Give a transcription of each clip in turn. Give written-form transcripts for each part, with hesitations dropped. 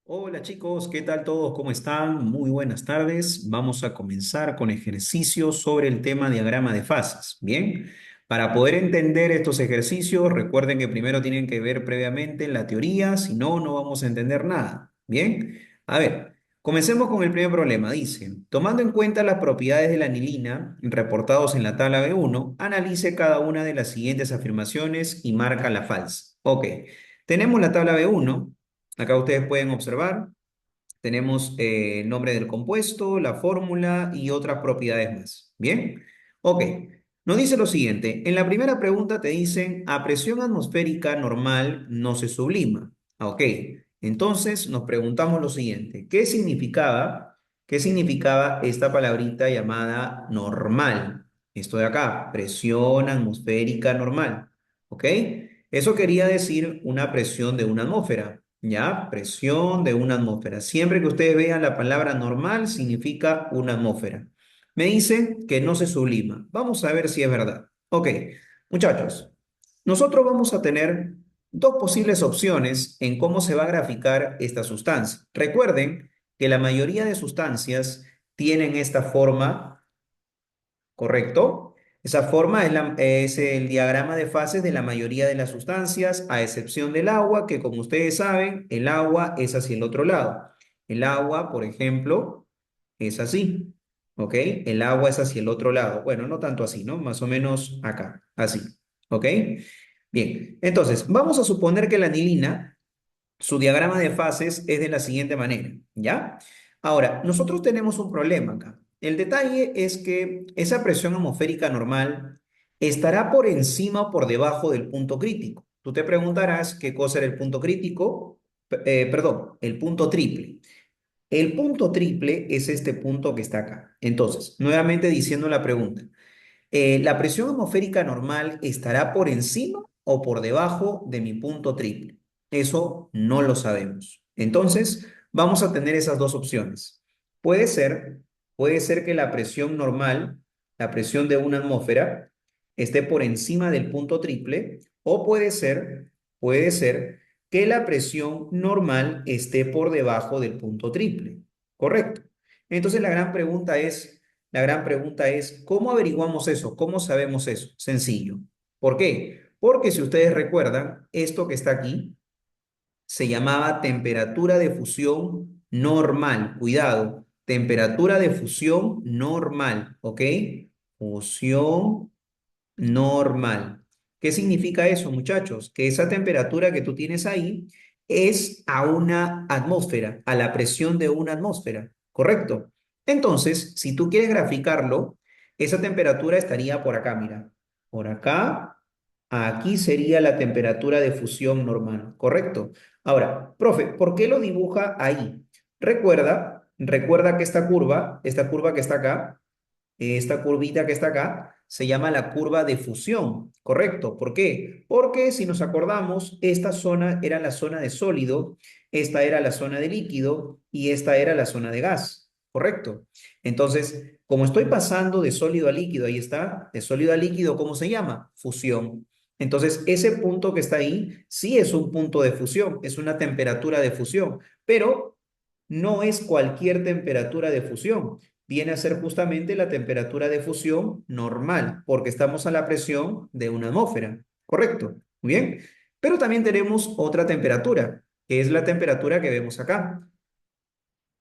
Hola chicos, ¿qué tal todos? ¿Cómo están? Muy buenas tardes. Vamos a comenzar con ejercicios sobre el tema diagrama de fases. Bien, para poder entender estos ejercicios, recuerden que primero tienen que ver previamente la teoría, si no, no vamos a entender nada. Bien, a ver, comencemos con el primer problema. Dice, tomando en cuenta las propiedades de la anilina reportados en la tabla B1, analice cada una de las siguientes afirmaciones y marca la falsa. Ok, tenemos la tabla B1. Acá ustedes pueden observar, tenemos el nombre del compuesto, la fórmula y otras propiedades más. Bien, ok. Nos dice lo siguiente, en la primera pregunta te dicen, a presión atmosférica normal no se sublima. Ok, entonces nos preguntamos lo siguiente, qué significaba esta palabrita llamada normal? Esto de acá, presión atmosférica normal. ¿Ok? Eso quería decir una presión de una atmósfera. ¿Ya? Presión de una atmósfera. Siempre que ustedes vean la palabra normal, significa una atmósfera. Me dicen que no se sublima. Vamos a ver si es verdad. Ok, muchachos, nosotros vamos a tener dos posibles opciones en cómo se va a graficar esta sustancia. Recuerden que la mayoría de sustancias tienen esta forma. ¿Correcto? Esa forma es el diagrama de fases de la mayoría de las sustancias, a excepción del agua, que como ustedes saben, el agua es hacia el otro lado. El agua, por ejemplo, es así, ¿ok? El agua es hacia el otro lado. Bueno, no tanto así, ¿no? Más o menos acá, así, ¿ok? Bien, entonces, vamos a suponer que la anilina, su diagrama de fases es de la siguiente manera, ¿ya? Ahora, nosotros tenemos un problema acá. El detalle es que esa presión atmosférica normal estará por encima o por debajo del punto crítico. Tú te preguntarás qué cosa era el punto crítico, perdón, el punto triple. El punto triple es este punto que está acá. Entonces, nuevamente diciendo la pregunta, ¿la presión atmosférica normal estará por encima o por debajo de mi punto triple? Eso no lo sabemos. Entonces, vamos a tener esas dos opciones. Puede ser, puede ser que la presión normal, la presión de una atmósfera, esté por encima del punto triple, o puede ser que la presión normal esté por debajo del punto triple. ¿Correcto? Entonces, la gran pregunta es, ¿cómo averiguamos eso? ¿Cómo sabemos eso? Sencillo. ¿Por qué? Porque si ustedes recuerdan, esto que está aquí se llamaba temperatura de fusión normal. Cuidado, temperatura de fusión normal, ¿ok? Fusión normal. ¿Qué significa eso, muchachos? Que esa temperatura que tú tienes ahí es a una atmósfera, a la presión de una atmósfera, ¿correcto? Entonces, si tú quieres graficarlo, esa temperatura estaría por acá, mira. Por acá, aquí sería la temperatura de fusión normal, ¿correcto? Ahora, profe, ¿por qué lo dibuja ahí? Recuerda que esta curva que está acá, esta curvita que está acá se llama la curva de fusión, ¿correcto? ¿Por qué? Porque si nos acordamos, esta zona era la zona de sólido, esta era la zona de líquido y esta era la zona de gas, ¿correcto? Entonces, como estoy pasando de sólido a líquido, ahí está, de sólido a líquido, ¿cómo se llama? Fusión. Entonces, ese punto que está ahí sí es un punto de fusión, es una temperatura de fusión, pero no es cualquier temperatura de fusión, viene a ser justamente la temperatura de fusión normal, porque estamos a la presión de una atmósfera, ¿correcto? Muy bien. Pero también tenemos otra temperatura, que es la temperatura que vemos acá.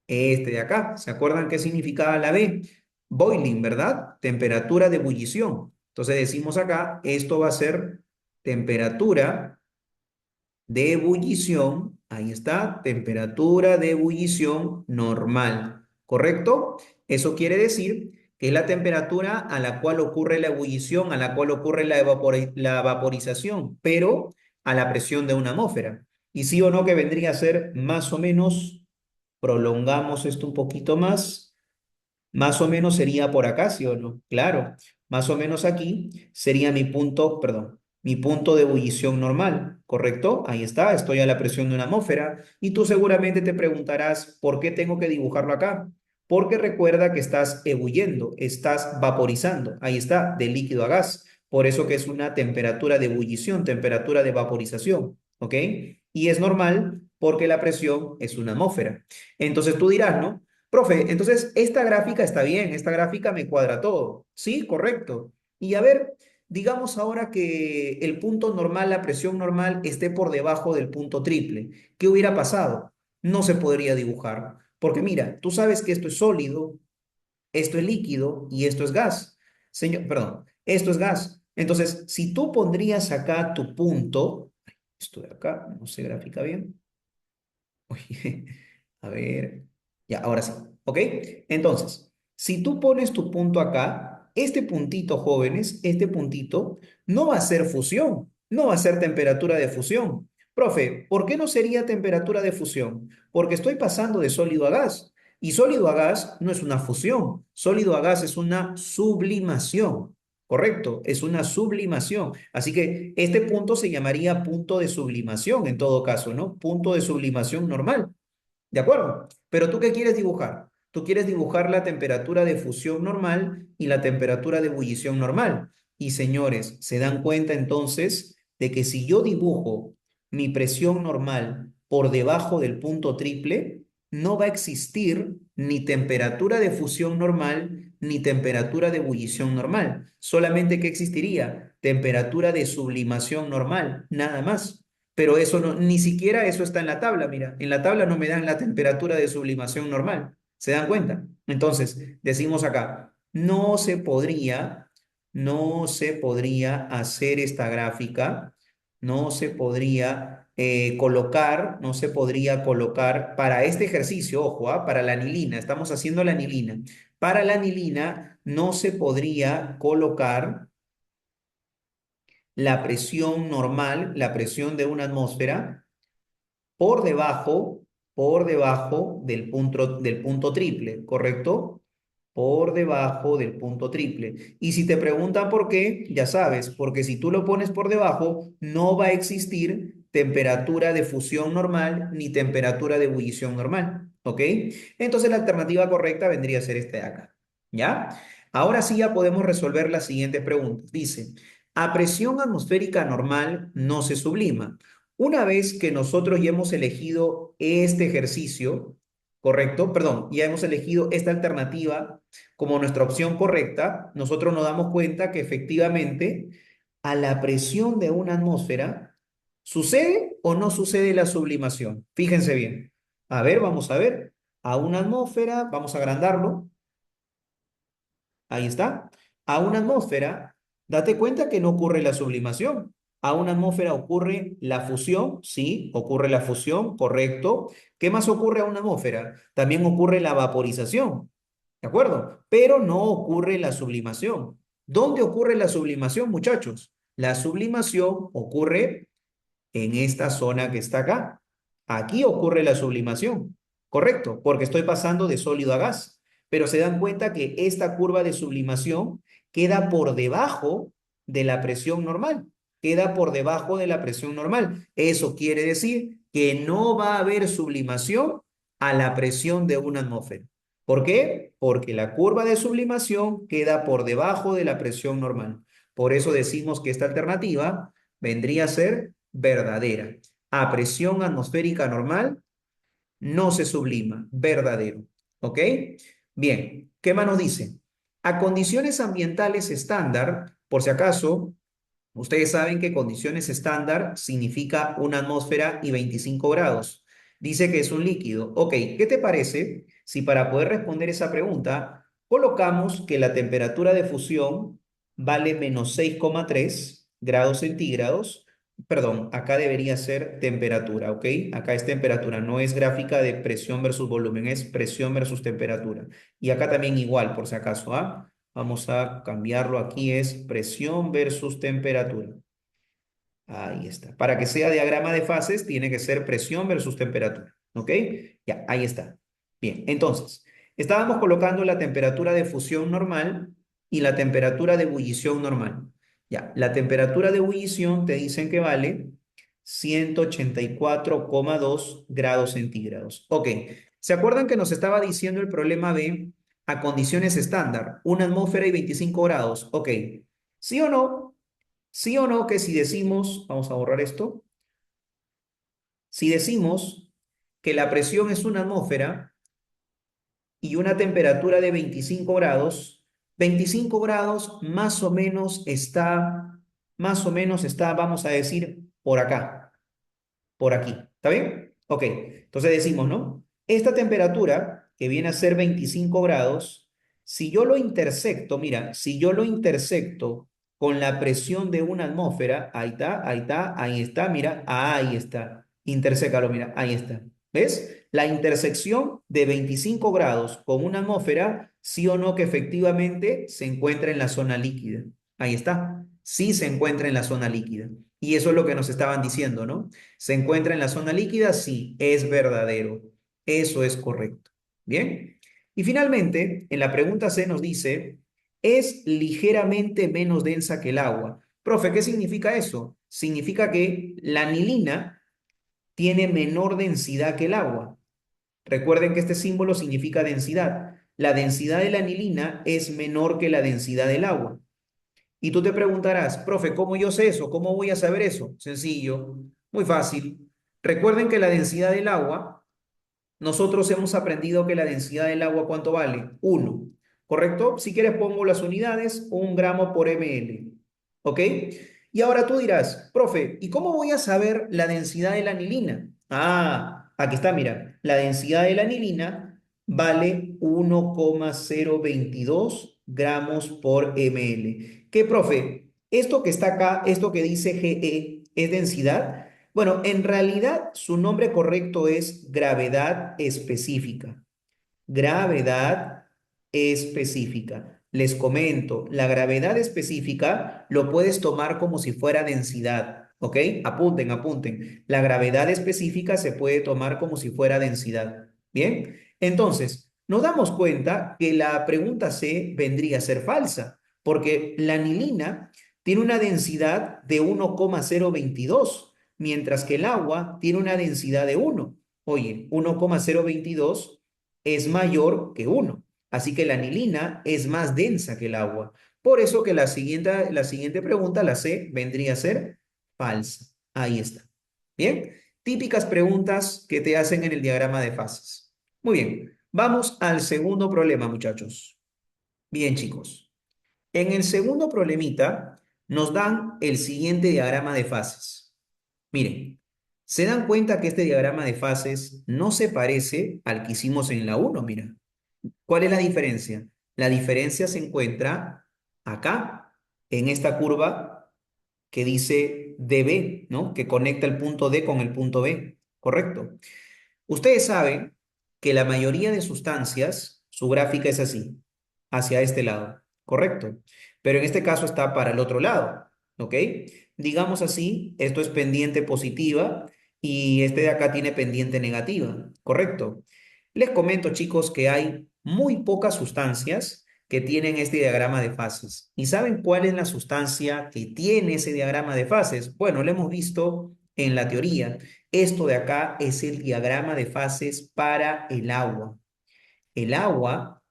Este de acá, ¿se acuerdan qué significaba la B? Boiling, ¿verdad? Temperatura de ebullición. Entonces decimos acá, esto va a ser temperatura de ebullición, ahí está, temperatura de ebullición normal, ¿correcto? Eso quiere decir que es la temperatura a la cual ocurre la ebullición, a la cual ocurre la vaporización, pero a la presión de una atmósfera. Y sí o no que vendría a ser más o menos, prolongamos esto un poquito más o menos sería por acá, ¿sí o no? Claro, más o menos aquí sería mi punto, perdón, mi punto de ebullición normal, ¿correcto? Ahí está, estoy a la presión de una atmósfera y tú seguramente te preguntarás, ¿por qué tengo que dibujarlo acá? Porque recuerda que estás ebulliendo, estás vaporizando, ahí está, de líquido a gas, por eso que es una temperatura de ebullición, temperatura de vaporización, ¿ok? Y es normal porque la presión es una atmósfera. Entonces tú dirás, ¿no? Profe, entonces esta gráfica está bien, esta gráfica me cuadra todo. Sí, correcto. Y a ver, digamos ahora que el punto normal, la presión normal, esté por debajo del punto triple. ¿Qué hubiera pasado? No se podría dibujar. Porque mira, tú sabes que esto es sólido, esto es líquido y esto es gas. Señor, perdón, esto es gas. Entonces, si tú pondrías acá tu punto, esto de acá, no se grafica bien. Oye, a ver, ya, ahora sí, ¿ok? Entonces, si tú pones tu punto acá, este puntito, jóvenes, este puntito no va a ser fusión, no va a ser temperatura de fusión. Profe, ¿por qué no sería temperatura de fusión? Porque estoy pasando de sólido a gas. Y sólido a gas no es una fusión, sólido a gas es una sublimación. Correcto, es una sublimación. Así que este punto se llamaría punto de sublimación en todo caso, ¿no? Punto de sublimación normal. ¿De acuerdo? Pero ¿tú qué quieres dibujar? Tú quieres dibujar la temperatura de fusión normal y la temperatura de ebullición normal. Y señores, ¿se dan cuenta entonces de que si yo dibujo mi presión normal por debajo del punto triple, no va a existir ni temperatura de fusión normal ni temperatura de ebullición normal? Solamente que existiría temperatura de sublimación normal, nada más. Pero eso no, ni siquiera eso está en la tabla, mira, en la tabla no me dan la temperatura de sublimación normal, ¿se dan cuenta? Entonces, decimos acá, no se podría hacer esta gráfica, no se podría colocar para este ejercicio, ojo, para la anilina, estamos haciendo la anilina, para la anilina no se podría colocar la presión normal, la presión de una atmósfera, por debajo, por debajo del punto triple, ¿correcto? Por debajo del punto triple. Y si te preguntan por qué, ya sabes, porque si tú lo pones por debajo, no va a existir temperatura de fusión normal ni temperatura de ebullición normal, ¿ok? Entonces la alternativa correcta vendría a ser esta de acá, ¿ya? Ahora sí ya podemos resolver las siguientes preguntas. Dice, a presión atmosférica normal no se sublima. Una vez que nosotros ya hemos elegido este ejercicio, ¿correcto? Perdón, ya hemos elegido esta alternativa como nuestra opción correcta, nosotros nos damos cuenta que efectivamente a la presión de una atmósfera, ¿sucede o no sucede la sublimación? Fíjense bien. A ver, vamos a ver. A una atmósfera, vamos a agrandarlo. Ahí está. A una atmósfera, date cuenta que no ocurre la sublimación. A una atmósfera ocurre la fusión, sí, ocurre la fusión, correcto. ¿Qué más ocurre a una atmósfera? También ocurre la vaporización, ¿de acuerdo? Pero no ocurre la sublimación. ¿Dónde ocurre la sublimación, muchachos? La sublimación ocurre en esta zona que está acá. Aquí ocurre la sublimación, correcto, porque estoy pasando de sólido a gas. Pero se dan cuenta que esta curva de sublimación queda por debajo de la presión normal, queda por debajo de la presión normal. Eso quiere decir que no va a haber sublimación a la presión de una atmósfera. ¿Por qué? Porque la curva de sublimación queda por debajo de la presión normal. Por eso decimos que esta alternativa vendría a ser verdadera. A presión atmosférica normal no se sublima, verdadero. ¿Ok? Bien, ¿qué más nos dice? A condiciones ambientales estándar, por si acaso, ustedes saben que condiciones estándar significa una atmósfera y 25 grados. Dice que es un líquido. Ok, ¿qué te parece si para poder responder esa pregunta colocamos que la temperatura de fusión vale menos 6,3 grados centígrados? Perdón, acá debería ser temperatura, ¿ok? Acá es temperatura, no es gráfica de presión versus volumen, es presión versus temperatura. Y acá también igual, por si acaso, ¿ah? Vamos a cambiarlo aquí, es presión versus temperatura. Ahí está. Para que sea diagrama de fases, tiene que ser presión versus temperatura. ¿Ok? Ya, ahí está. Bien, entonces, estábamos colocando la temperatura de fusión normal y la temperatura de ebullición normal. Ya, la temperatura de ebullición te dicen que vale 184,2 grados centígrados. Ok, ¿se acuerdan que nos estaba diciendo el problema de a condiciones estándar, una atmósfera y 25 grados? Ok, ¿sí o no? ¿Sí o no que si decimos, vamos a borrar esto, si decimos que la presión es una atmósfera y una temperatura de 25 grados más o menos está, vamos a decir, por acá, por aquí. ¿Está bien? Ok, entonces decimos, ¿no? Esta temperatura, que viene a ser 25 grados, si yo lo intersecto, mira, si yo lo intersecto con la presión de una atmósfera, ahí está, mira, ahí está. Intersécalo, mira, ahí está. ¿Ves? La intersección de 25 grados con una atmósfera, sí o no que efectivamente se encuentra en la zona líquida. Ahí está. Sí se encuentra en la zona líquida. Y eso es lo que nos estaban diciendo, ¿no? ¿Se encuentra en la zona líquida? Sí, es verdadero. Eso es correcto. Bien. Y finalmente, en la pregunta C nos dice, es ligeramente menos densa que el agua. Profe, ¿qué significa eso? Significa que la anilina tiene menor densidad que el agua. Recuerden que este símbolo significa densidad. La densidad de la anilina es menor que la densidad del agua. Y tú te preguntarás, profe, ¿cómo yo sé eso? ¿Cómo voy a saber eso? Sencillo, muy fácil. Recuerden que la densidad del agua, nosotros hemos aprendido que la densidad del agua, ¿cuánto vale? Uno, ¿correcto? Si quieres pongo las unidades, 1 gramo por ml. ¿Ok? Y ahora tú dirás, profe, ¿y cómo voy a saber la densidad de la anilina? Ah, aquí está, mira, la densidad de la anilina vale 1,022 gramos por ml. ¿Qué, profe? Esto que está acá, esto que dice GE, ¿es densidad? Bueno, en realidad su nombre correcto es gravedad específica. Gravedad específica. Les comento, la gravedad específica lo puedes tomar como si fuera densidad, ¿ok? Apunten, apunten. La gravedad específica se puede tomar como si fuera densidad. Bien, entonces, nos damos cuenta que la pregunta C vendría a ser falsa, porque la anilina tiene una densidad de 1,022, mientras que el agua tiene una densidad de 1. Oye, 1,022 es mayor que uno. Así que la anilina es más densa que el agua. Por eso que la siguiente pregunta, la C, vendría a ser falsa. Ahí está. Bien, típicas preguntas que te hacen en el diagrama de fases. Muy bien, vamos al segundo problema, muchachos. Bien, chicos. En el segundo problemita nos dan el siguiente diagrama de fases. Miren, se dan cuenta que este diagrama de fases no se parece al que hicimos en la uno, mira. ¿Cuál es la diferencia? La diferencia se encuentra acá, en esta curva que dice DB, ¿no? Que conecta el punto D con el punto B, ¿correcto? Ustedes saben que la mayoría de sustancias, su gráfica es así, hacia este lado, ¿correcto? Pero en este caso está para el otro lado, ¿ok? Digamos así, esto es pendiente positiva y este de acá tiene pendiente negativa, ¿correcto? Les comento, chicos, que hay muy pocas sustancias que tienen este diagrama de fases. ¿Y saben cuál es la sustancia que tiene ese diagrama de fases? Bueno, lo hemos visto en la teoría. Esto de acá es el diagrama de fases para el agua. El agua,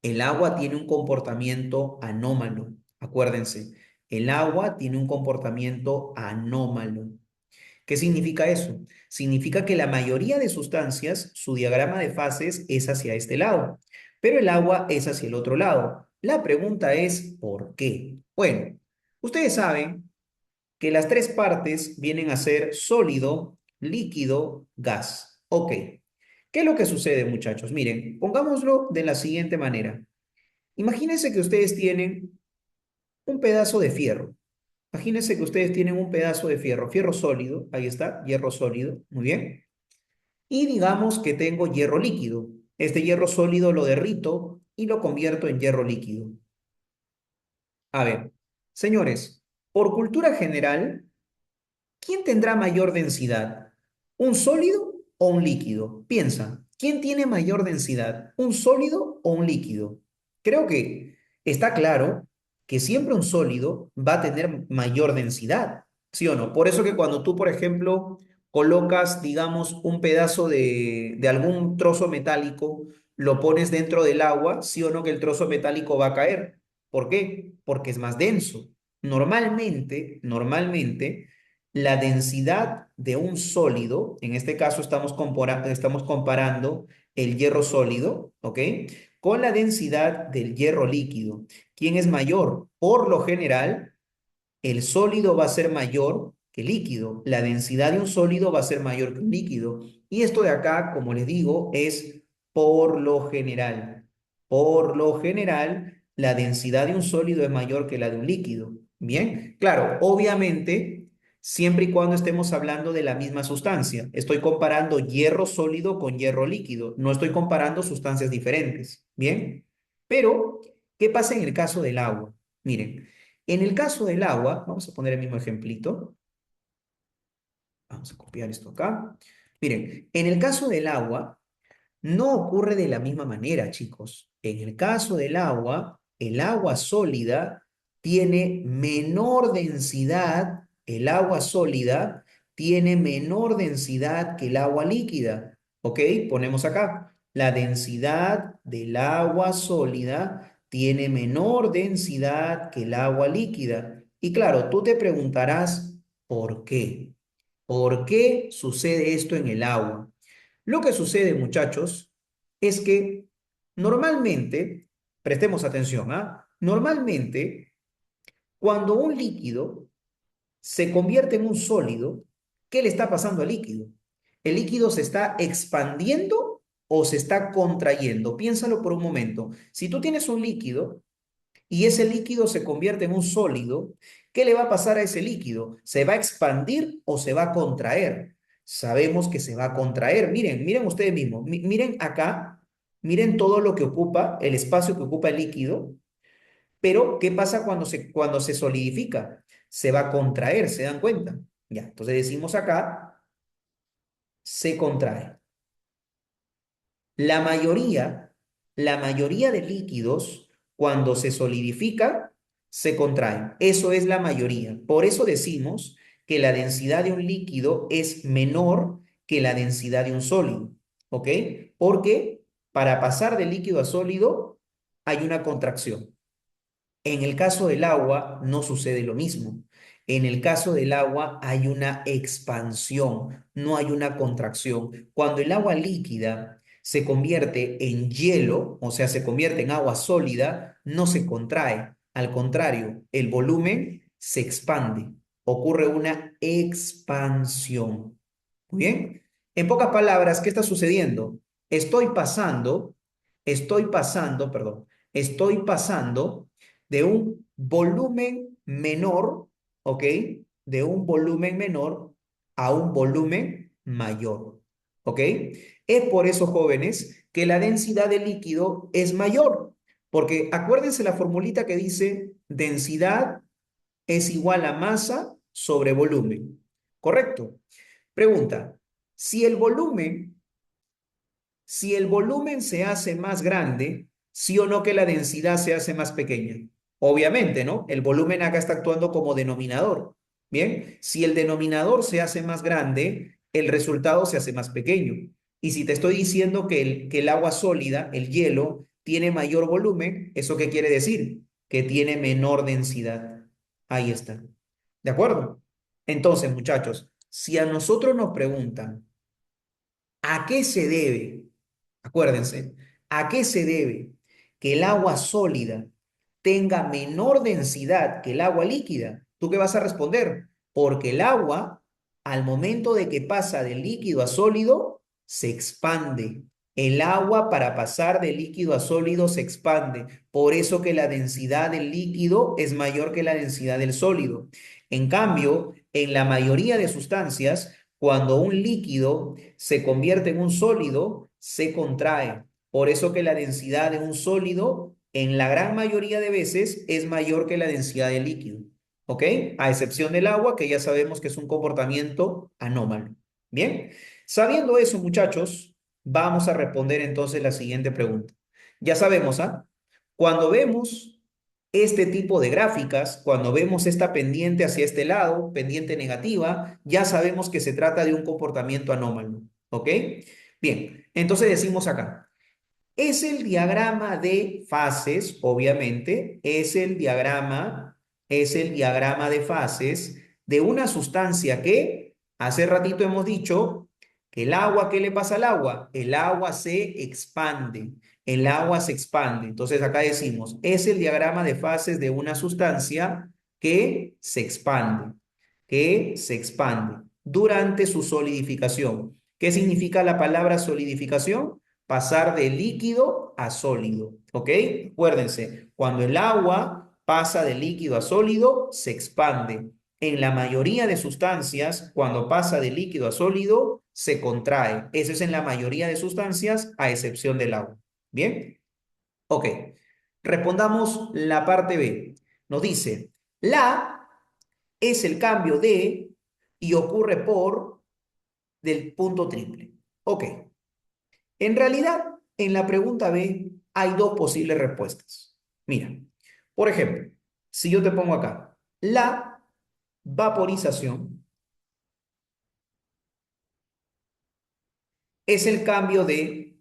el agua tiene un comportamiento anómalo. Acuérdense, el agua tiene un comportamiento anómalo. ¿Qué significa eso? Significa que la mayoría de sustancias, su diagrama de fases es hacia este lado, pero el agua es hacia el otro lado. La pregunta es, ¿por qué? Bueno, ustedes saben que las tres partes vienen a ser sólido, líquido, gas. Ok. ¿Qué es lo que sucede, muchachos? Miren, pongámoslo de la siguiente manera. Imagínense que ustedes tienen un pedazo de fierro. Imagínense que ustedes tienen un pedazo de fierro, fierro sólido, ahí está, hierro sólido, muy bien. Y digamos que tengo hierro líquido. Este hierro sólido lo derrito y lo convierto en hierro líquido. A ver, señores, por cultura general, ¿quién tendrá mayor densidad? ¿Un sólido o un líquido? Piensa, ¿quién tiene mayor densidad? ¿Un sólido o un líquido? Creo que está claro que siempre un sólido va a tener mayor densidad, ¿sí o no? Por eso que cuando tú, por ejemplo, colocas, digamos, un pedazo de algún trozo metálico, lo pones dentro del agua, ¿sí o no que el trozo metálico va a caer? ¿Por qué? Porque es más denso. Normalmente, la densidad de un sólido, en este caso estamos comparando el hierro sólido, ¿ok? Con la densidad del hierro líquido. ¿Quién es mayor? Por lo general, el sólido va a ser mayor que el líquido. La densidad de un sólido va a ser mayor que un líquido. Y esto de acá, como les digo, es por lo general. Por lo general, la densidad de un sólido es mayor que la de un líquido. Bien, claro, obviamente, siempre y cuando estemos hablando de la misma sustancia. Estoy comparando hierro sólido con hierro líquido. No estoy comparando sustancias diferentes. Bien, pero, ¿qué pasa en el caso del agua? Miren. En el caso del agua, vamos a poner el mismo ejemplito. Vamos a copiar esto acá. Miren, en el caso del agua, no ocurre de la misma manera, chicos. En el caso del agua, el agua sólida tiene menor densidad, el agua sólida tiene menor densidad que el agua líquida. ¿Ok? Ponemos acá. La densidad del agua sólida tiene menor densidad que el agua líquida. Y claro, tú te preguntarás, ¿por qué? ¿Por qué sucede esto en el agua? Lo que sucede, muchachos, es que normalmente, prestemos atención, ¿ah? Normalmente, cuando un líquido se convierte en un sólido, ¿qué le está pasando al líquido? ¿El líquido se está expandiendo o se está contrayendo? Piénsalo por un momento. Si tú tienes un líquido y ese líquido se convierte en un sólido, ¿qué le va a pasar a ese líquido? ¿Se va a expandir o se va a contraer? Sabemos que se va a contraer. Miren, miren ustedes mismos, miren acá, miren todo lo que ocupa, el espacio que ocupa el líquido, pero ¿qué pasa cuando se solidifica? Se va a contraer, ¿se dan cuenta? Ya, entonces decimos acá, se contrae. La mayoría, la mayoría de líquidos, cuando se solidifica, se contraen. Eso es la mayoría. Por eso decimos que la densidad de un líquido es menor que la densidad de un sólido. ¿Ok? Porque para pasar de líquido a sólido hay una contracción. En el caso del agua no sucede lo mismo. En el caso del agua hay una expansión, no hay una contracción. Cuando el agua líquida se convierte en hielo, o sea, se convierte en agua sólida, no se contrae. Al contrario, el volumen se expande. Ocurre una expansión. Muy bien. En pocas palabras, ¿qué está sucediendo? Perdón, estoy pasando de un volumen menor, ¿ok? De un volumen menor a un volumen mayor, ¿ok? Es por eso, jóvenes, que la densidad de líquido es mayor, porque acuérdense la formulita que dice densidad es igual a masa sobre volumen, ¿correcto? Pregunta, si el volumen si el volumen se hace más grande, sí o no que la densidad se hace más pequeña. Obviamente, ¿no? El volumen acá está actuando como denominador. Bien, si el denominador se hace más grande, el resultado se hace más pequeño. Y si te estoy diciendo que el agua sólida, el hielo, tiene mayor volumen, ¿eso qué quiere decir? Que tiene menor densidad. Ahí está. ¿De acuerdo? Entonces, muchachos, si a nosotros nos preguntan, ¿a qué se debe? Acuérdense, ¿a qué se debe que el agua sólida tenga menor densidad que el agua líquida? ¿Tú qué vas a responder? Porque el agua, al momento de que pasa de líquido a sólido, se expande. El agua para pasar de líquido a sólido se expande. Por eso que la densidad del líquido es mayor que la densidad del sólido. En cambio, en la mayoría de sustancias, cuando un líquido se convierte en un sólido, se contrae. Por eso que la densidad de un sólido, en la gran mayoría de veces, es mayor que la densidad del líquido. ¿Ok? A excepción del agua, que ya sabemos que es un comportamiento anómalo. Bien, sabiendo eso, muchachos, vamos a responder entonces la siguiente pregunta. Ya sabemos, ¿ah? Cuando vemos este tipo de gráficas, cuando vemos esta pendiente hacia este lado, pendiente negativa, ya sabemos que se trata de un comportamiento anómalo. ¿Ok? Bien, entonces decimos acá, es el diagrama de fases, obviamente, es el diagrama de fases de una sustancia que hace ratito hemos dicho que el agua, ¿qué le pasa al agua? El agua se expande. El agua se expande. Entonces acá decimos, es el diagrama de fases de una sustancia que se expande durante su solidificación. ¿Qué significa la palabra solidificación? Pasar de líquido a sólido, ¿ok? Acuérdense, cuando el agua pasa de líquido a sólido, se expande. En la mayoría de sustancias, cuando pasa de líquido a sólido, se contrae. Eso es en la mayoría de sustancias, a excepción del agua. ¿Bien? Ok. Respondamos la parte B. Nos dice, la es el cambio de y ocurre por del punto triple. Ok. En realidad, en la pregunta B hay dos posibles respuestas. Mira, por ejemplo, si yo te pongo acá, la vaporización es el cambio de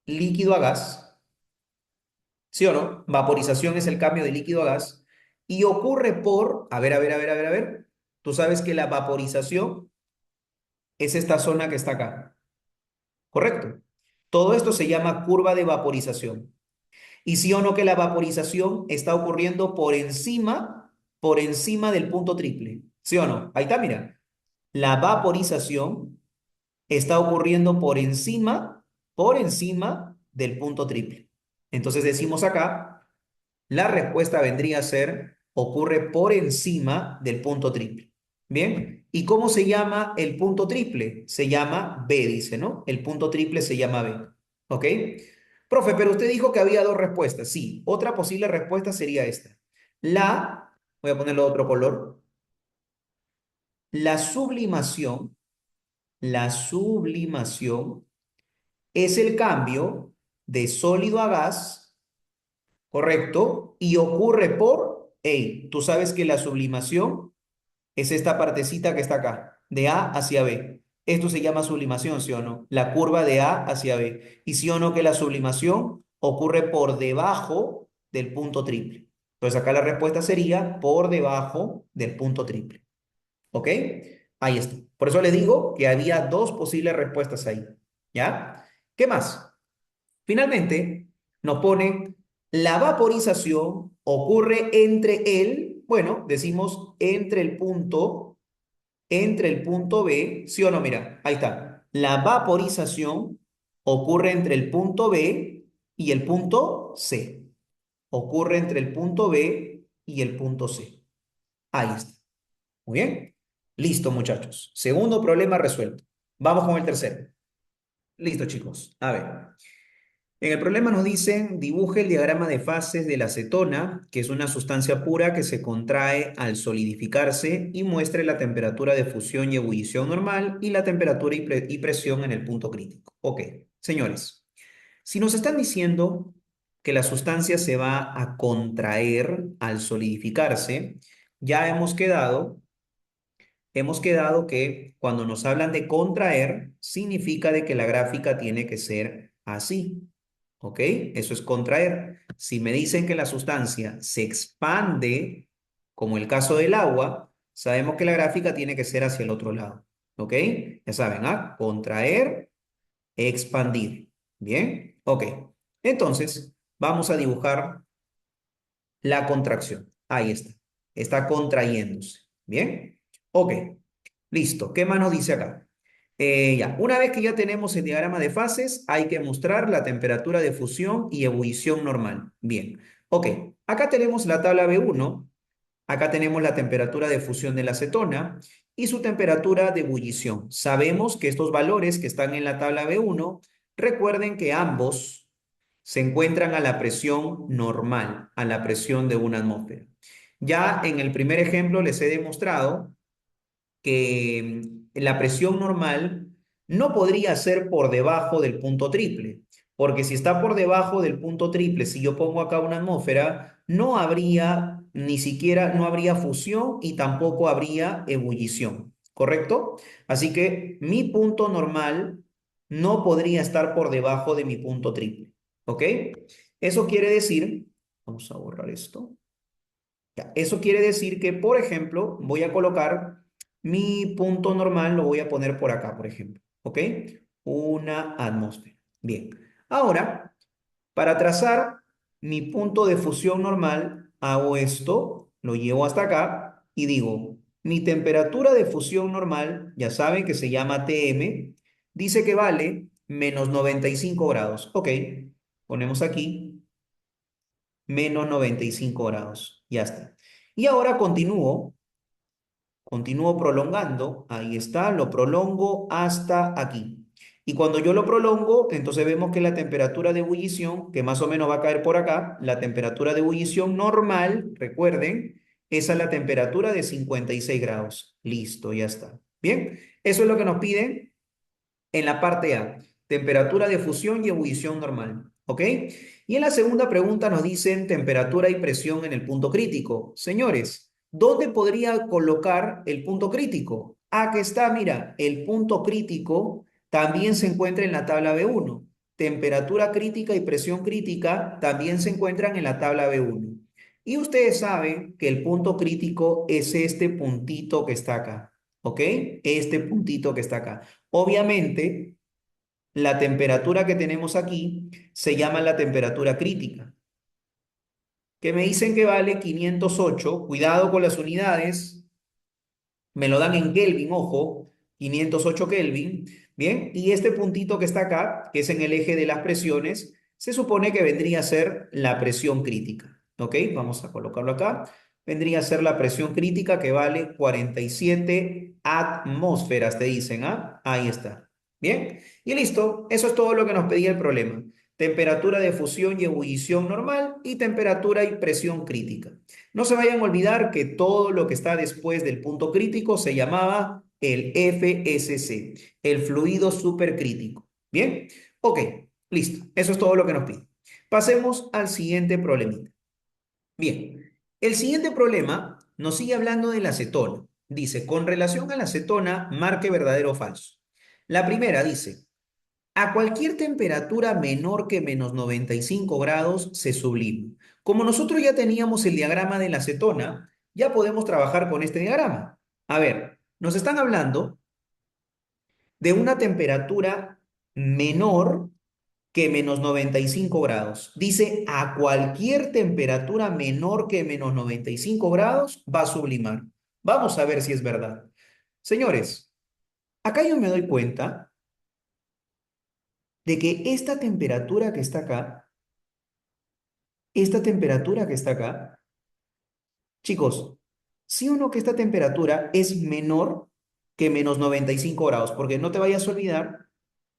líquido a gas, ¿sí o no? Vaporización es el cambio de líquido a gas y ocurre por, a ver, tú sabes que la vaporización es esta zona que está acá, ¿correcto? Todo esto se llama curva de vaporización. Y sí o no que la vaporización está ocurriendo por encima del punto triple. ¿Sí o no? Ahí está, mira. La vaporización está ocurriendo por encima del punto triple. Entonces decimos acá, la respuesta vendría a ser, ocurre por encima del punto triple. Bien, ¿y cómo se llama el punto triple? Se llama B, dice, ¿no? El punto triple se llama B. ¿Ok? Profe, pero usted dijo que había dos respuestas. Sí, otra posible respuesta sería esta. Voy a ponerlo de otro color. La sublimación, la sublimación es el cambio de sólido a gas, ¿correcto? Y ocurre hey, tú sabes que la sublimación es esta partecita que está acá, de A hacia B. Esto se llama sublimación, ¿sí o no? La curva de A hacia B. Y sí o no que la sublimación ocurre por debajo del punto triple. Entonces acá la respuesta sería por debajo del punto triple. ¿Ok? Ahí está. Por eso le digo que había dos posibles respuestas ahí. ¿Ya? ¿Qué más? Finalmente, nos pone la vaporización ocurre bueno, decimos entre el punto B, ¿sí o no? Mira, ahí está. La vaporización ocurre entre el punto B y el punto C. Ocurre entre el punto B y el punto C. Ahí está. Muy bien. Listo, muchachos. Segundo problema resuelto. Vamos con el tercero. Listo, chicos. A ver. En el problema nos dicen, dibuje el diagrama de fases de la acetona, que es una sustancia pura que se contrae al solidificarse y muestre la temperatura de fusión y ebullición normal y la temperatura y presión en el punto crítico. Ok, señores, si nos están diciendo que la sustancia se va a contraer al solidificarse, ya hemos quedado que cuando nos hablan de contraer, significa de que la gráfica tiene que ser así. ¿Ok? Eso es contraer. Si me dicen que la sustancia se expande, como el caso del agua, sabemos que la gráfica tiene que ser hacia el otro lado. ¿Ok? Ya saben, ¿ah? Contraer, expandir. ¿Bien? Ok. Entonces, vamos a dibujar la contracción. Ahí está. Está contrayéndose. ¿Bien? Ok. Listo. ¿Qué más nos dice acá? Ya, una vez que ya tenemos el diagrama de fases, hay que mostrar la temperatura de fusión y ebullición normal. Bien, ok, acá tenemos la tabla B1, acá tenemos la temperatura de fusión de la acetona y su temperatura de ebullición. Sabemos que estos valores que están en la tabla B1, recuerden que ambos se encuentran a la presión normal, a la presión de una atmósfera. Ya en el primer ejemplo les he demostrado que la presión normal no podría ser por debajo del punto triple, porque si está por debajo del punto triple, si yo pongo acá una atmósfera, no habría ni siquiera, no habría fusión y tampoco habría ebullición, ¿correcto? Así que mi punto normal no podría estar por debajo de mi punto triple, ¿ok? Eso quiere decir, vamos a borrar esto. Ya, eso quiere decir que, por ejemplo, voy a colocar mi punto normal, lo voy a poner por acá, por ejemplo. ¿Ok? Una atmósfera. Bien. Ahora, para trazar mi punto de fusión normal, hago esto, lo llevo hasta acá y digo, mi temperatura de fusión normal, ya saben que se llama TM, dice que vale menos 95 grados. Ok, ponemos aquí menos 95 grados. Ya está. Y ahora continúo prolongando, ahí está, lo prolongo hasta aquí. Y cuando yo lo prolongo, entonces vemos que la temperatura de ebullición, que más o menos va a caer por acá, la temperatura de ebullición normal, recuerden, esa es la temperatura de 56 grados. Listo, ya está. Bien, eso es lo que nos piden en la parte A, temperatura de fusión y ebullición normal. ¿Ok? Y en la segunda pregunta nos dicen temperatura y presión en el punto crítico. Señores, ¿dónde podría colocar el punto crítico? Aquí está, mira, el punto crítico también se encuentra en la tabla B1. Temperatura crítica y presión crítica también se encuentran en la tabla B1. Y ustedes saben que el punto crítico es este puntito que está acá. ¿Ok? Este puntito que está acá. Obviamente, la temperatura que tenemos aquí se llama la temperatura crítica, que me dicen que vale 508. Cuidado con las unidades, me lo dan en Kelvin, ojo, 508 Kelvin. Bien, y este puntito que está acá, que es en el eje de las presiones, se supone que vendría a ser la presión crítica. ¿Ok? Vamos a colocarlo acá. Vendría a ser la presión crítica que vale 47 atmósferas, te dicen, ¿ah? Ahí está. Bien, y listo. Eso es todo lo que nos pedía el problema. Temperatura de fusión y ebullición normal y temperatura y presión crítica. No se vayan a olvidar que todo lo que está después del punto crítico se llamaba el FSC, el fluido supercrítico. ¿Bien? Ok, listo. Eso es todo lo que nos pide. Pasemos al siguiente problemita. Bien, el siguiente problema nos sigue hablando de la acetona. Dice, con relación a la acetona, marque verdadero o falso. La primera dice, a cualquier temperatura menor que menos 95 grados se sublima. Como nosotros ya teníamos el diagrama de la acetona, ya podemos trabajar con este diagrama. A ver, nos están hablando de una temperatura menor que menos 95 grados. Dice, a cualquier temperatura menor que menos 95 grados va a sublimar. Vamos a ver si es verdad. Señores, acá yo me doy cuenta de que esta temperatura que está acá, chicos, sí o no que esta temperatura es menor que menos 95 grados, porque no te vayas a olvidar,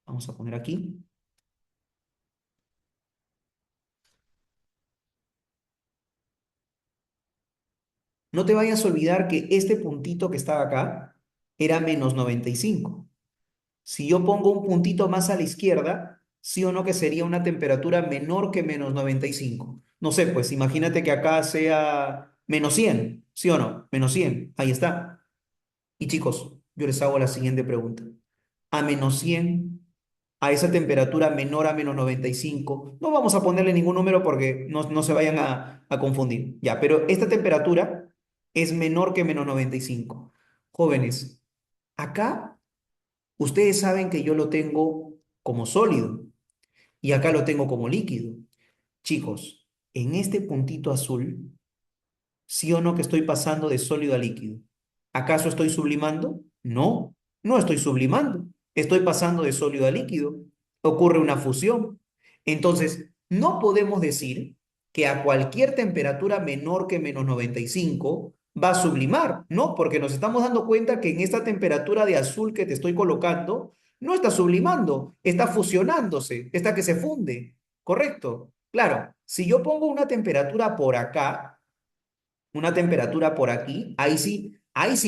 vamos a poner aquí, no te vayas a olvidar que este puntito que estaba acá era menos 95. Si yo pongo un puntito más a la izquierda, sí o no que sería una temperatura menor que menos 95. No sé, pues imagínate que acá sea menos 100, ¿sí o no? Menos 100, ahí está. Y chicos, yo les hago la siguiente pregunta. A menos 100, a esa temperatura menor a menos 95, no vamos a ponerle ningún número porque no se vayan a confundir. Ya, pero esta temperatura es menor que menos 95. Jóvenes, acá ustedes saben que yo lo tengo como sólido y acá lo tengo como líquido. Chicos, en este puntito azul, ¿sí o no que estoy pasando de sólido a líquido? ¿Acaso estoy sublimando? No, no estoy sublimando. Estoy pasando de sólido a líquido. Ocurre una fusión. Entonces, no podemos decir que a cualquier temperatura menor que menos 95 va a sublimar, ¿no? Porque nos estamos dando cuenta que en esta temperatura de azul que te estoy colocando, no está sublimando, está fusionándose, está que se funde, ¿correcto? Claro, si yo pongo una temperatura por acá, una temperatura por aquí, ahí sí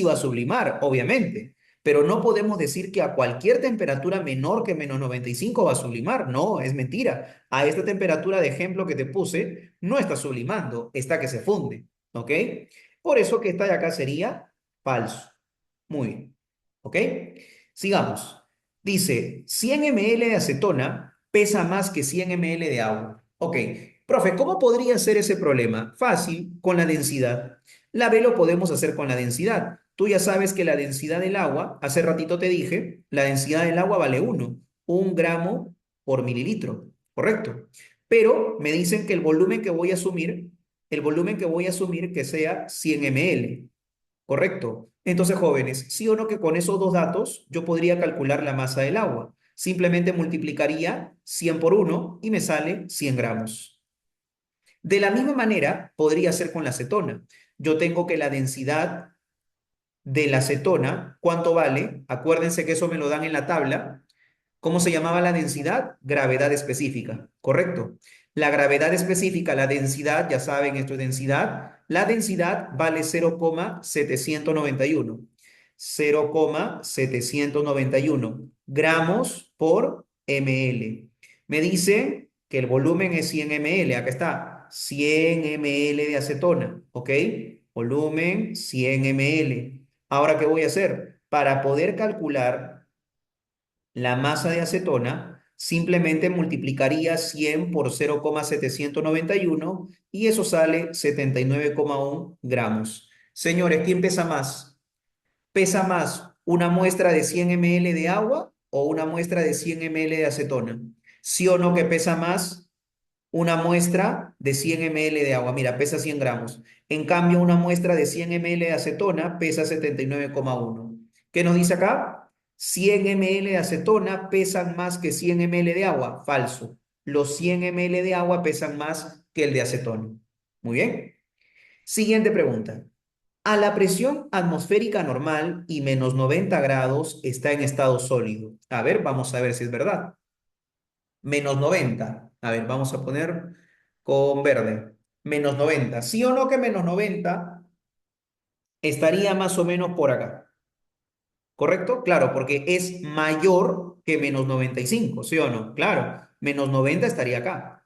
va a sublimar, obviamente. Pero no podemos decir que a cualquier temperatura menor que menos 95 va a sublimar. No, es mentira. A esta temperatura de ejemplo que te puse, no está sublimando, está que se funde. ¿Ok? Por eso que esta de acá sería falso. Muy bien. ¿Ok? Sigamos. Dice, 100 ml de acetona pesa más que 100 ml de agua. Ok. Profe, ¿cómo podría ser ese problema? Fácil, con la densidad. La B lo podemos hacer con la densidad. Tú ya sabes que la densidad del agua, hace ratito te dije, la densidad del agua vale 1 gramo por mililitro, ¿correcto? Pero me dicen que el volumen que voy a asumir, el volumen que voy a asumir que sea 100 ml, ¿correcto? Entonces, jóvenes, sí o no que con esos dos datos yo podría calcular la masa del agua. Simplemente multiplicaría 100 por 1 y me sale 100 gramos. De la misma manera, podría ser con la acetona. Yo tengo que la densidad de la acetona, ¿cuánto vale? Acuérdense que eso me lo dan en la tabla. ¿Cómo se llamaba la densidad? Gravedad específica, ¿correcto? La gravedad específica, la densidad, ya saben, esto es densidad. La densidad vale 0,791. 0,791 gramos por ml. Me dice que el volumen es 100 ml. Acá está, 100 ml de acetona, ¿ok? Volumen 100 ml. Ahora, ¿qué voy a hacer? Para poder calcular la masa de acetona, simplemente multiplicaría 100 por 0,791 y eso sale 79,1 gramos. Señores, ¿quién pesa más? ¿Pesa más una muestra de 100 ml de agua o una muestra de 100 ml de acetona? ¿Sí o no que pesa más una muestra de 100 ml de agua? Mira, pesa 100 gramos. En cambio, una muestra de 100 ml de acetona pesa 79,1. ¿Qué nos dice acá? 100 ml de acetona pesan más que 100 ml de agua. Falso. Los 100 ml de agua pesan más que el de acetona. Muy bien. Siguiente pregunta. A la presión atmosférica normal y menos 90 grados está en estado sólido. A ver, vamos a ver si es verdad. Menos 90. A ver, vamos a poner con verde. Menos 90. ¿Sí o no que menos 90 estaría más o menos por acá? ¿Correcto? Claro, porque es mayor que menos 95, ¿sí o no? Claro, menos 90 estaría acá.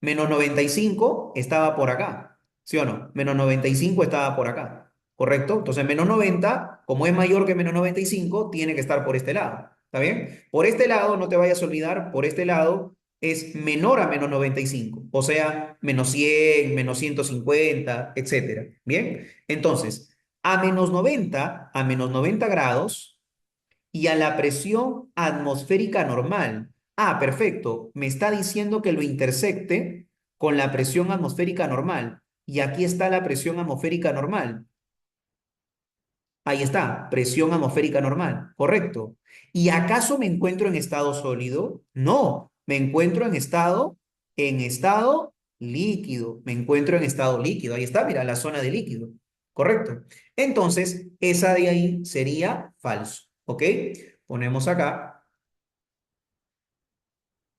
Menos 95 estaba por acá, ¿sí o no? Menos 95 estaba por acá, ¿correcto? Entonces, menos 90, como es mayor que menos 95, tiene que estar por este lado, ¿está bien? Por este lado, no te vayas a olvidar, por este lado es menor a menos 95, o sea, menos 100, menos 150, etcétera. ¿Bien? Entonces, a menos 90 grados, y a la presión atmosférica normal. Ah, perfecto. Me está diciendo que lo intersecte con la presión atmosférica normal. Y aquí está la presión atmosférica normal. Ahí está, presión atmosférica normal. Correcto. ¿Y acaso me encuentro en estado sólido? No, me encuentro en estado líquido. Me encuentro en estado líquido. Ahí está, mira, la zona de líquido. Correcto. Entonces, esa de ahí sería falso. ¿Ok? Ponemos acá,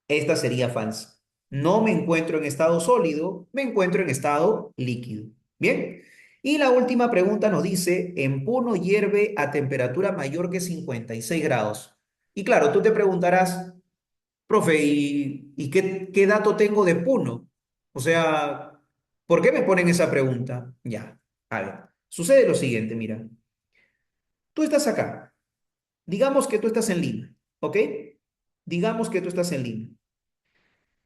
esta sería falsa. No me encuentro en estado sólido, me encuentro en estado líquido. Bien. Y la última pregunta nos dice, en Puno hierve a temperatura mayor que 56 grados. Y claro, tú te preguntarás, profe, ¿y qué dato tengo de Puno? O sea, ¿por qué me ponen esa pregunta? Ya, a ver, sucede lo siguiente, mira. Tú estás acá. Digamos que tú estás en Lima, ¿ok? Digamos que tú estás en Lima.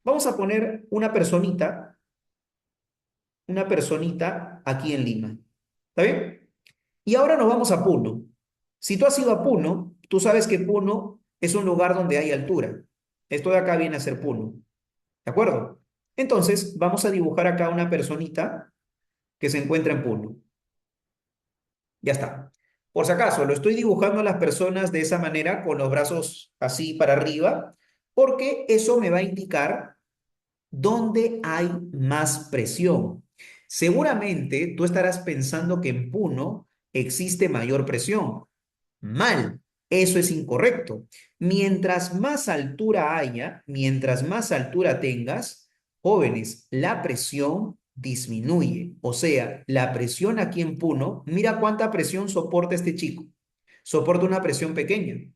Vamos a poner una personita aquí en Lima. ¿Está bien? Y ahora nos vamos a Puno. Si tú has ido a Puno, tú sabes que Puno es un lugar donde hay altura. Esto de acá viene a ser Puno. ¿De acuerdo? Entonces, vamos a dibujar acá una personita que se encuentra en Puno. Ya está. Por si acaso, lo estoy dibujando a las personas de esa manera, con los brazos así para arriba, porque eso me va a indicar dónde hay más presión. Seguramente tú estarás pensando que en Puno existe mayor presión. Mal, eso es incorrecto. Mientras más altura haya, mientras más altura tengas, jóvenes, la presión disminuye. O sea, la presión aquí en Puno, mira cuánta presión soporta este chico. Soporta una presión pequeña.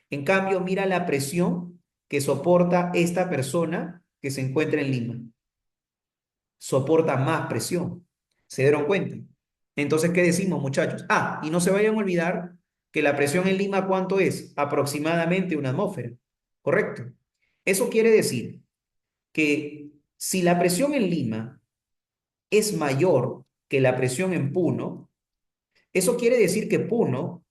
En cambio, mira la presión que soporta esta persona que se encuentra en Lima. Soporta más presión. ¿Se dieron cuenta? Entonces, ¿qué decimos, muchachos? Ah, y no se vayan a olvidar que la presión en Lima, ¿cuánto es? Aproximadamente una atmósfera. ¿Correcto? Eso quiere decir que Si la presión en Lima es mayor que la presión en Puno, eso quiere decir que Puno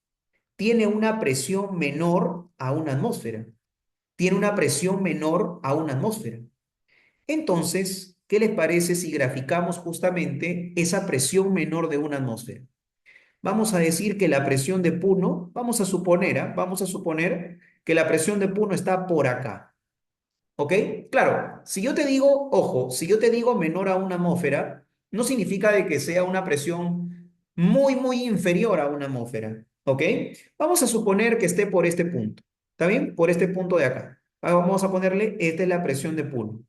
tiene una presión menor a una atmósfera. Tiene una presión menor a una atmósfera. Entonces, ¿qué les parece si graficamos justamente esa presión menor de una atmósfera? Vamos a decir que la presión de Puno, vamos a suponer, ¿ah? Vamos a suponer que la presión de Puno está por acá. ¿Ok? Claro, si yo te digo, ojo, si yo te digo menor a una atmósfera, no significa de que sea una presión muy, muy inferior a una atmósfera. ¿Ok? Vamos a suponer que esté por este punto. ¿Está bien? Por este punto de acá. Vamos a ponerle, esta es la presión de Puno.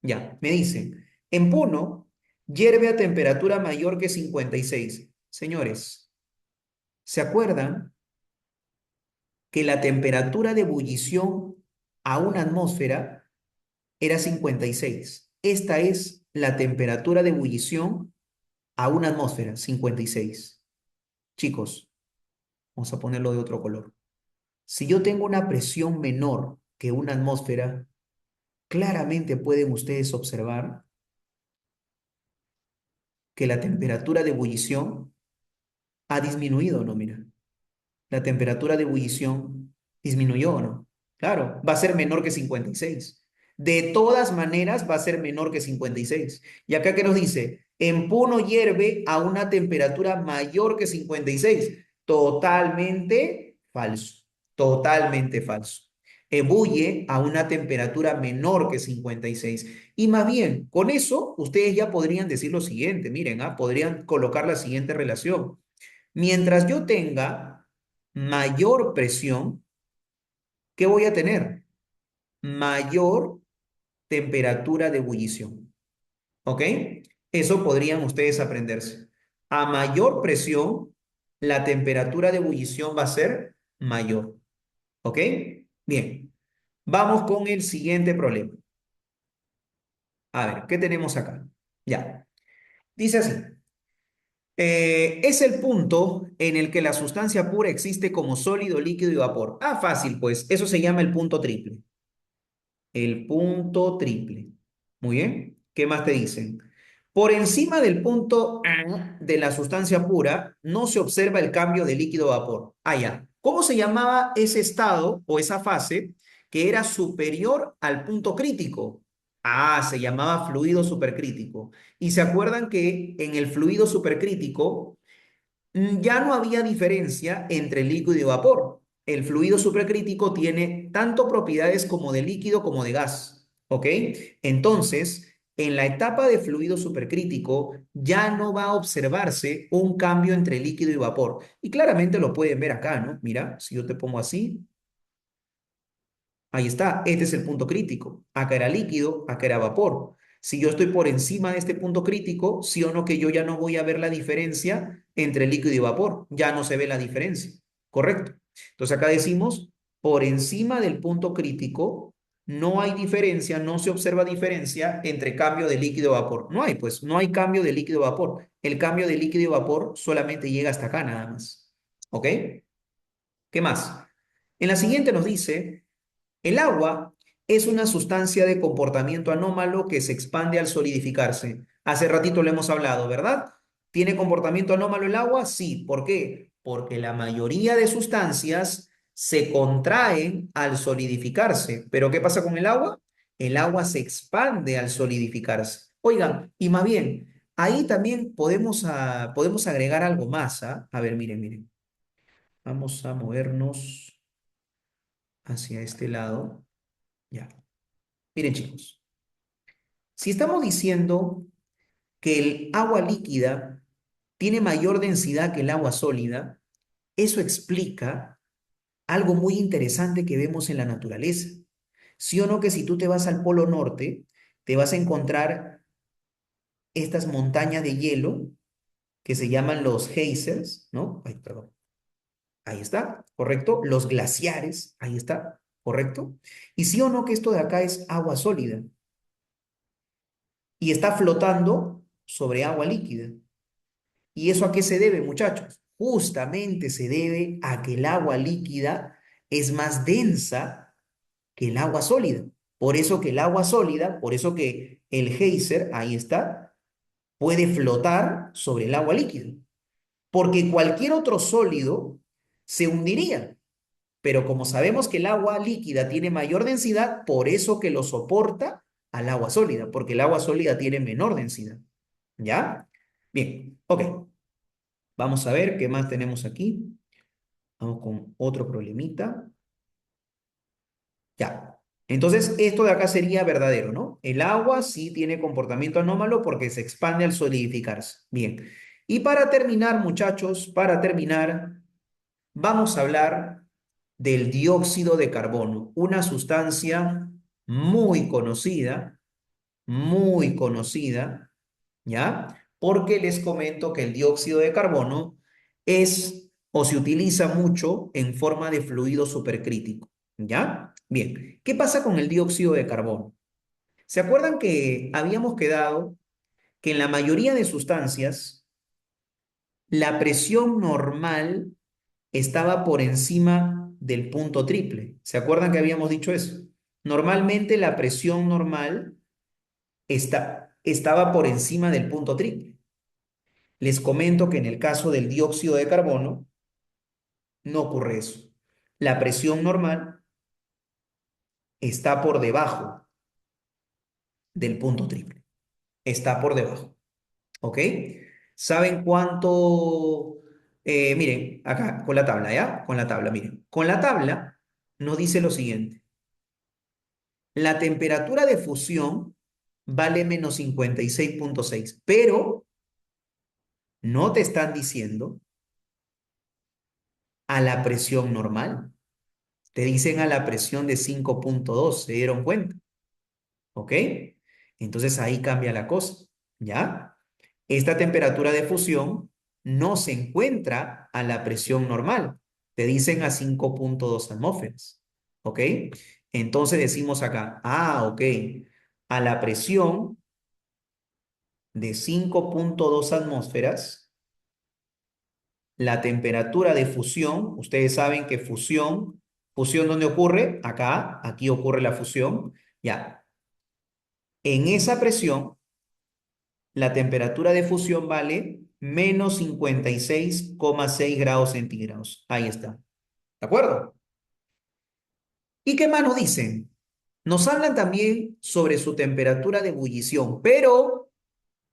Ya, me dicen, en Puno hierve a temperatura mayor que 56. Señores, ¿se acuerdan que la temperatura de ebullición a una atmósfera era 56? Esta es la temperatura de ebullición a una atmósfera, 56. Chicos, vamos a ponerlo de otro color. Si yo tengo una presión menor que una atmósfera, claramente pueden ustedes observar que la temperatura de ebullición ha disminuido, ¿no? Mira, la temperatura de ebullición disminuyó, ¿o no? Claro, va a ser menor que 56. De todas maneras, va a ser menor que 56. Y acá que nos dice, en Puno hierve a una temperatura mayor que 56. Totalmente falso, totalmente falso. Ebulle a una temperatura menor que 56. Y más bien, con eso, ustedes ya podrían decir lo siguiente, miren, podrían colocar la siguiente relación. Mientras yo tenga mayor presión, ¿qué voy a tener? Mayor temperatura de ebullición. ¿Ok? Eso podrían ustedes aprenderse. A mayor presión, la temperatura de ebullición va a ser mayor. ¿Ok? Bien. Vamos con el siguiente problema. A ver, ¿qué tenemos acá? Ya. Dice así. Es el punto en el que la sustancia pura existe como sólido, líquido y vapor. Ah, fácil, pues. Eso se llama el punto triple. El punto triple. Muy bien. ¿Qué más te dicen? Por encima del punto A de la sustancia pura no se observa el cambio de líquido a vapor. Ah, ya. ¿Cómo se llamaba ese estado o esa fase que era superior al punto crítico? Ah, se llamaba fluido supercrítico. Y se acuerdan que en el fluido supercrítico ya no había diferencia entre líquido y vapor. El fluido supercrítico tiene tanto propiedades como de líquido como de gas, ¿ok? Entonces, en la etapa de fluido supercrítico ya no va a observarse un cambio entre líquido y vapor. Y claramente lo pueden ver acá, ¿no? Mira, si yo te pongo así, ahí está, este es el punto crítico. Acá era líquido, acá era vapor. Si yo estoy por encima de este punto crítico, sí o no que yo ya no voy a ver la diferencia entre líquido y vapor. Ya no se ve la diferencia. ¿Correcto? Entonces acá decimos, por encima del punto crítico, no hay diferencia, no se observa diferencia entre cambio de líquido a vapor. No hay, pues, no hay cambio de líquido a vapor. El cambio de líquido a vapor solamente llega hasta acá nada más. ¿Ok? ¿Qué más? En la siguiente nos dice el agua es una sustancia de comportamiento anómalo que se expande al solidificarse. Hace ratito lo hemos hablado, ¿verdad? ¿Tiene comportamiento anómalo el agua? Sí. ¿Por qué? Porque la mayoría de sustancias se contraen al solidificarse. ¿Pero qué pasa con el agua? El agua se expande al solidificarse. Oigan, y más bien, ahí también podemos agregar algo más, ¿ah? A ver, miren, miren. Vamos a movernos hacia este lado. Ya. Miren, chicos, si estamos diciendo que el agua líquida tiene mayor densidad que el agua sólida, eso explica algo muy interesante que vemos en la naturaleza. ¿Sí o no que si tú te vas al Polo Norte, te vas a encontrar estas montañas de hielo que se llaman los geysers, ¿no? Ay, perdón. Ahí está, ¿correcto? Los glaciares, ahí está, ¿correcto? Y sí o no que esto de acá es agua sólida y está flotando sobre agua líquida. ¿Y eso a qué se debe, muchachos? Justamente se debe a que el agua líquida es más densa que el agua sólida. Por eso que el agua sólida, por eso que el geyser, ahí está, puede flotar sobre el agua líquida. Porque cualquier otro sólido se hundiría. Pero como sabemos que el agua líquida tiene mayor densidad, por eso que lo soporta al agua sólida, porque el agua sólida tiene menor densidad. ¿Ya? Bien, ok. Vamos a ver qué más tenemos aquí. Vamos con otro problemita. Ya. Entonces, esto de acá sería verdadero, ¿no? El agua sí tiene comportamiento anómalo porque se expande al solidificarse. Bien. Y para terminar, muchachos, para terminar, vamos a hablar del dióxido de carbono, una sustancia muy conocida, ¿ya? Porque les comento que el dióxido de carbono es o se utiliza mucho en forma de fluido supercrítico, ¿ya? Bien, ¿qué pasa con el dióxido de carbono? ¿Se acuerdan que habíamos quedado que en la mayoría de sustancias la presión normal estaba por encima del punto triple? ¿Se acuerdan que habíamos dicho eso? Normalmente la presión normal estaba por encima del punto triple. Les comento que en el caso del dióxido de carbono no ocurre eso. La presión normal está por debajo del punto triple. Está por debajo. ¿Ok? ¿Saben cuánto? Miren, acá, con la tabla, ¿ya? Con la tabla, miren. Con la tabla nos dice lo siguiente. La temperatura de fusión vale menos 56,6, pero no te están diciendo a la presión normal. Te dicen a la presión de 5,2. ¿Se dieron cuenta? ¿Ok? Entonces ahí cambia la cosa, ¿ya? Esta temperatura de fusión no se encuentra a la presión normal. Te dicen a 5,2 atmósferas, ¿ok? Entonces decimos acá, ok, a la presión de 5,2 atmósferas, la temperatura de fusión, ustedes saben que fusión ¿dónde ocurre? Acá, aquí ocurre la fusión, ya. En esa presión, la temperatura de fusión vale menos 56,6 grados centígrados. Ahí está. ¿De acuerdo? ¿Y qué más nos dicen? Nos hablan también sobre su temperatura de ebullición, pero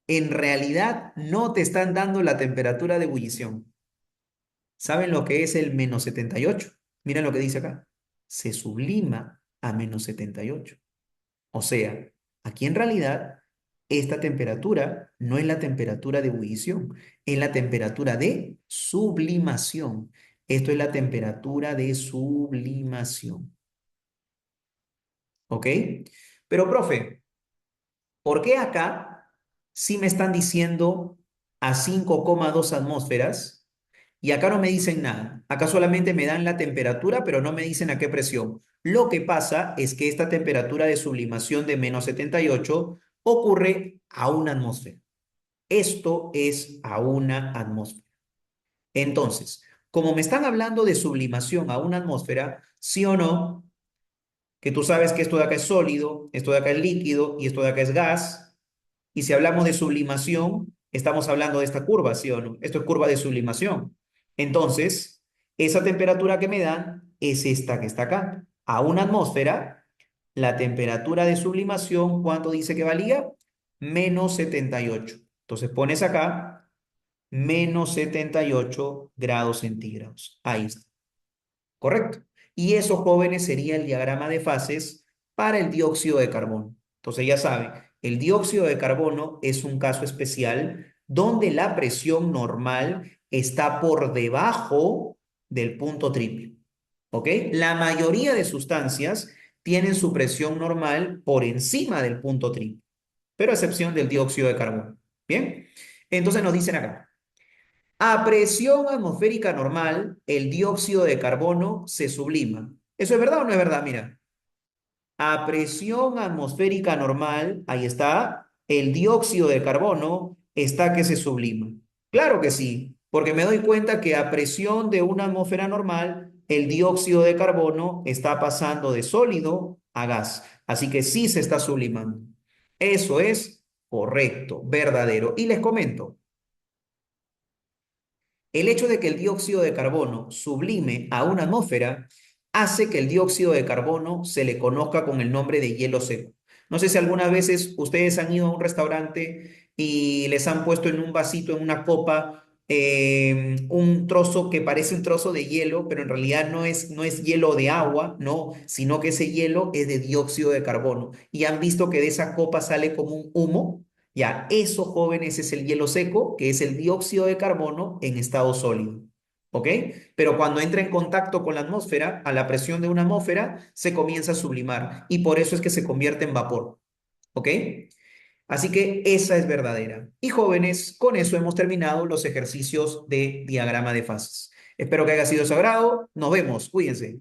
en realidad no te están dando la temperatura de ebullición. ¿Saben lo que es el menos 78? Miren lo que dice acá. Se sublima a menos 78. O sea, aquí en realidad esta temperatura no es la temperatura de ebullición, es la temperatura de sublimación. Esto es la temperatura de sublimación. ¿Ok? Pero, profe, ¿por qué acá sí me están diciendo a 5,2 atmósferas y acá no me dicen nada? Acá solamente me dan la temperatura, pero no me dicen a qué presión. Lo que pasa es que esta temperatura de sublimación de menos 78 ocurre a una atmósfera. Esto es a una atmósfera. Entonces, como me están hablando de sublimación a una atmósfera, sí o no, que tú sabes que esto de acá es sólido, esto de acá es líquido y esto de acá es gas. Y si hablamos de sublimación, estamos hablando de esta curva, ¿sí o no? Esto es curva de sublimación. Entonces, esa temperatura que me dan es esta que está acá. A una atmósfera, la temperatura de sublimación, ¿cuánto dice que valía? Menos 78. Entonces pones acá menos 78 grados centígrados. Ahí está. Correcto. Y eso, jóvenes, sería el diagrama de fases para el dióxido de carbono. Entonces ya saben, el dióxido de carbono es un caso especial donde la presión normal está por debajo del punto triple. ¿Ok? La mayoría de sustancias tienen su presión normal por encima del punto triple, pero a excepción del dióxido de carbono. ¿Bien? Entonces nos dicen acá. A presión atmosférica normal, el dióxido de carbono se sublima. ¿Eso es verdad o no es verdad? Mira, a presión atmosférica normal, ahí está, el dióxido de carbono está que se sublima. Claro que sí, porque me doy cuenta que a presión de una atmósfera normal, el dióxido de carbono está pasando de sólido a gas. Así que sí se está sublimando. Eso es correcto, verdadero. Y les comento. El hecho de que el dióxido de carbono sublime a una atmósfera hace que el dióxido de carbono se le conozca con el nombre de hielo seco. No sé si algunas veces ustedes han ido a un restaurante y les han puesto en un vasito, en una copa, un trozo que parece un trozo de hielo, pero en realidad no es hielo de agua, no, sino que ese hielo es de dióxido de carbono. Y han visto que de esa copa sale como un humo. Ya, eso, jóvenes, es el hielo seco, que es el dióxido de carbono en estado sólido. ¿Ok? Pero cuando entra en contacto con la atmósfera, a la presión de una atmósfera, se comienza a sublimar y por eso es que se convierte en vapor. ¿Ok? Así que esa es verdadera. Y jóvenes, con eso hemos terminado los ejercicios de diagrama de fases. Espero que haya sido de su agrado. Nos vemos. Cuídense.